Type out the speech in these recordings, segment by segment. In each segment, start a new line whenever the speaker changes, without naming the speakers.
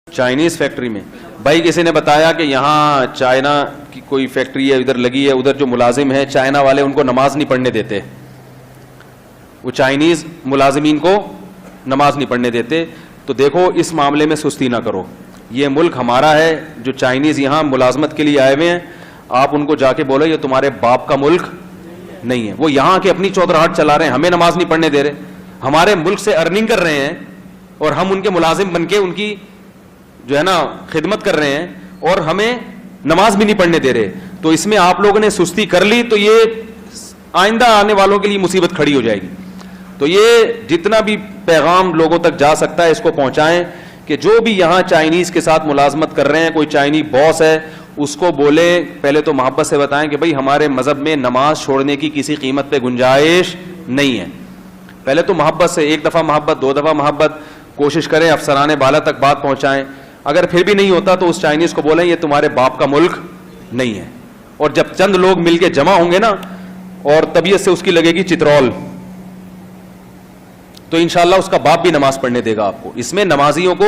Chinese factory میں بھائی کسی نے بتایا کہ یہاں چائنا کی کوئی فیکٹری ہے ادھر لگی ہے, ادھر جو ملازم ہیں چائنا والے ان کو نماز نہیں پڑھنے دیتے, وہ چائنیز ملازمین کو نماز نہیں پڑھنے دیتے. تو دیکھو اس معاملے میں سستی نہ کرو, یہ ملک ہمارا ہے. جو چائنیز یہاں ملازمت کے لیے آئے ہوئے ہیں آپ ان کو جا کے بولو یہ تمہارے باپ کا ملک نہیں ہے. وہ یہاں کے اپنی چودراہٹ چلا رہے ہیں, ہمیں نماز نہیں پڑھنے دے رہے, ہمارے ملک سے ارننگ کر رہے ہیں اور ہم ان کے ملازم بن کے ان کی جو ہے نا خدمت کر رہے ہیں اور ہمیں نماز بھی نہیں پڑھنے دے رہے. تو اس میں آپ لوگوں نے سستی کر لی تو یہ آئندہ آنے والوں کے لیے مصیبت کھڑی ہو جائے گی. تو یہ جتنا بھی پیغام لوگوں تک جا سکتا ہے اس کو پہنچائیں کہ جو بھی یہاں چائنیز کے ساتھ ملازمت کر رہے ہیں, کوئی چائنی باس ہے اس کو بولیں, پہلے تو محبت سے بتائیں کہ بھائی ہمارے مذہب میں نماز چھوڑنے کی کسی قیمت پہ گنجائش نہیں ہے. پہلے تو محبت سے, ایک دفعہ محبت, دو دفعہ محبت, کوشش کریں افسرانے بالا تک بات پہنچائیں. اگر پھر بھی نہیں ہوتا تو اس چائنیز کو بولیں یہ تمہارے باپ کا ملک نہیں ہے. اور جب چند لوگ مل کے جمع ہوں گے نا اور طبیعت سے اس کی لگے گی چترول, تو انشاءاللہ اس کا باپ بھی نماز پڑھنے دے گا آپ کو. اس میں نمازیوں کو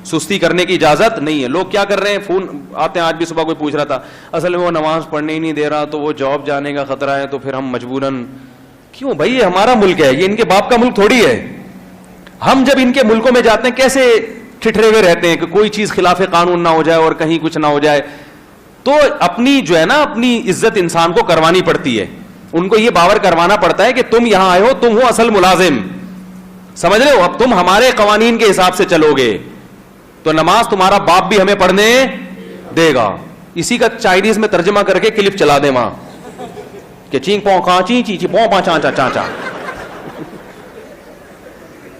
سستی کرنے کی اجازت نہیں ہے. لوگ کیا کر رہے ہیں, فون آتے ہیں, آج بھی صبح کوئی پوچھ رہا تھا اصل میں وہ نماز پڑھنے ہی نہیں دے رہا تو وہ جاب جانے کا خطرہ ہے تو پھر ہم مجبوراً. کیوں بھائی, یہ ہمارا ملک ہے, یہ ان کے باپ کا ملک تھوڑی ہے. ہم جب ان کے ملکوں میں جاتے ہیں کیسے ٹھٹرے ہوئے رہتے ہیں کہ کوئی چیز خلاف قانون نہ ہو جائے اور کہیں کچھ نہ ہو جائے. تو اپنی جو ہے نا اپنی عزت انسان کو کروانی پڑتی ہے, ان کو یہ باور کروانا پڑتا ہے کہ تم یہاں آئے ہو, تم ہو اصل ملازم, سمجھ رہے ہو, اب تم ہمارے قوانین کے حساب سے چلو گے تو نماز تمہارا باپ بھی ہمیں پڑھنے دے گا. اسی کا چائنیز میں ترجمہ کر کے کلپ چلا دے وہاں کہ چینگ پوں کہاں چی چی چی پوں پاں چاں چاں چاں چاں,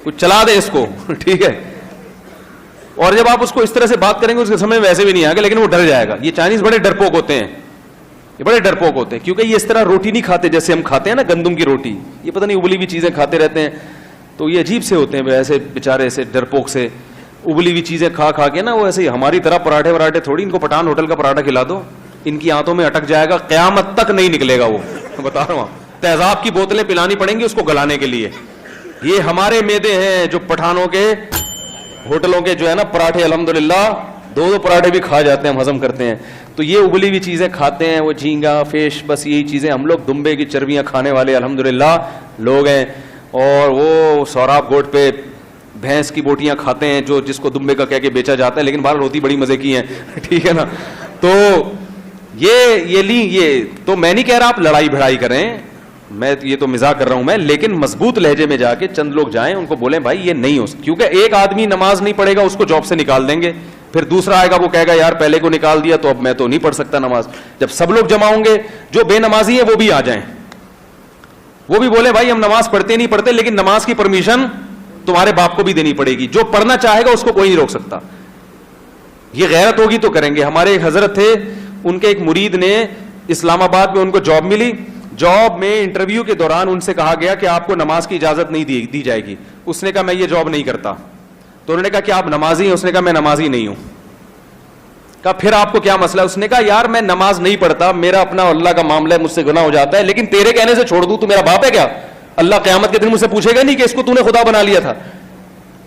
کچھ چلا دے اس کو, ٹھیک ہے. اور جب آپ اس کو اس طرح سے بات کریں گے اس کے سمجھ میں ویسے بھی نہیں آئے گا, لیکن وہ ڈر جائے گا. یہ چائنیز بڑے ڈرپوک ہوتے ہیں, یہ بڑے ڈرپوک ہوتے ہیں, کیونکہ یہ اس طرح روٹی نہیں کھاتے جیسے ہم کھاتے ہیں نا گندم کی روٹی, یہ پتہ نہیں ابلی ہوئی چیزیں کھاتے رہتے ہیں. تو یہ عجیب سے ہوتے ہیں ایسے بیچارے, ایسے ڈرپوک سے ابلی ہوئی چیزیں کھا کھا کے نا, وہ ایسے ہی ہماری طرح پراٹھے وراٹھے تھوڑی, ان کو پٹھان ہوٹل کا پراٹھا کھلا دو ان کی آنتوں میں اٹک جائے گا, قیامت تک نہیں نکلے گا. وہ بتا رہا ہوں, تیزاب کی بوتلیں پلانی پڑیں گی اس کو گلانے کے لیے. یہ ہمارے میدے ہیں جو پٹھانوں کے ہوٹلوں کے جو ہے نا پراٹھے, الحمدللہ دو دو پراٹھے بھی کھا جاتے ہیں, ہم ہضم کرتے ہیں. تو یہ ابلی ہوئی چیزیں کھاتے ہیں, وہ جھینگا فش, بس یہی چیزیں. ہم لوگ دمبے کی چربیاں کھانے والے الحمدللہ لوگ ہیں. اور وہ سوراب گوٹ پہ بھینس کی بوٹیاں کھاتے ہیں جو جس کو دمبے کا کہہ کے بیچا جاتا ہے, لیکن بہرحال ہوتی بڑی مزے کی ہیں, ٹھیک ہے نا. تو یہ تو میں نہیں کہہ رہا آپ لڑائی بھڑائی کریں, میں یہ تو مزاح کر رہا ہوں میں, لیکن مضبوط لہجے میں جا کے چند لوگ جائیں, ان کو بولیں بھائی یہ نہیں ہو سکتا. کیونکہ ایک آدمی نماز نہیں پڑھے گا اس کو جاب سے نکال دیں گے, پھر دوسرا آئے گا وہ کہے گا یار پہلے کو نکال دیا تو اب میں تو نہیں پڑھ سکتا نماز. جب سب لوگ جمع ہوں گے, جو بے نمازی ہیں وہ بھی آ جائیں, وہ بھی بولے بھائی ہم نماز پڑھتے نہیں پڑھتے, لیکن نماز کی پرمیشن تمہارے باپ کو بھی دینی پڑے گی. جو پڑھنا چاہے گا اس کو کوئی نہیں روک سکتا. یہ غیرت ہوگی تو کریں گے. ہمارے ایک حضرت تھے, ان کے ایک مرید نے اسلام آباد میں ان کو جاب ملی. جاب میں انٹرویو کے دوران ان سے کہا گیا کہ آپ کو نماز کی اجازت نہیں دی جائے گی. اس نے کہا میں یہ جاب نہیں کرتا. تو انہوں نے کہا کہ آپ نمازی ہیں؟ اس نے کہا میں نمازی نہیں ہوں. کہا پھر آپ کو کیا مسئلہ ہے؟ اس نے کہا یار میں نماز نہیں پڑھتا, میرا اپنا اللہ کا معاملہ ہے, مجھ سے گناہ ہو جاتا ہے, لیکن تیرے کہنے سے چھوڑ دوں تو میرا باپ ہے کیا؟ اللہ قیامت کے دن مجھ سے پوچھے گا نہیں کہ اس کو تو نے خدا بنا لیا تھا.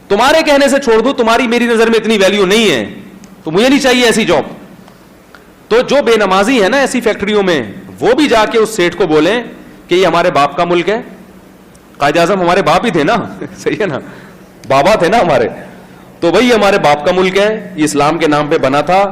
تمہارے کہنے سے چھوڑ دوں, تمہاری میری نظر میں اتنی ویلیو نہیں ہے, تو مجھے نہیں چاہیے ایسی جاب. تو جو بے نمازی ہے نا ایسی فیکٹریوں میں, وہ بھی جا کے اس سیٹ کو بولیں کہ یہ ہمارے باپ کا ملک ہے. قائد اعظم ہمارے باپ ہی تھے نا, صحیح ہے نا, بابا تھے نا ہمارے. تو بھائی ہمارے باپ کا ملک ہے, یہ اسلام کے نام پہ بنا تھا.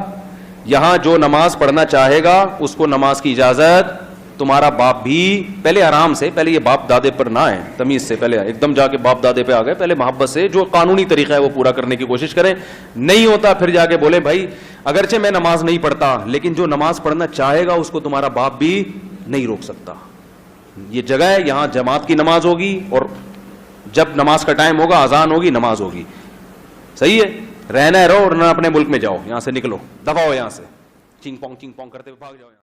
یہاں جو نماز پڑھنا چاہے گا اس کو نماز کی اجازت, تمہارا باپ بھی. پہلے آرام سے, پہلے یہ باپ دادے پر نہ آئے, تمیز سے, پہلے ایک دم جا کے باپ دادے پہ آ گئے. پہلے محبت سے جو قانونی طریقہ ہے وہ پورا کرنے کی کوشش کریں. نہیں ہوتا پھر جا کے بولے بھائی اگرچہ میں نماز نہیں پڑھتا, لیکن جو نماز پڑھنا چاہے گا اس کو تمہارا باپ بھی نہیں روک سکتا. یہ جگہ ہے, یہاں جماعت کی نماز ہوگی, اور جب نماز کا ٹائم ہوگا اذان ہوگی, نماز ہوگی. صحیح ہے, رہنا ہے رہو, اور نہ اپنے ملک میں جاؤ, یہاں سے نکلو, دفع ہو یہاں سے, چنگ پونگ کرتے ہوئے بھاگ جاؤ.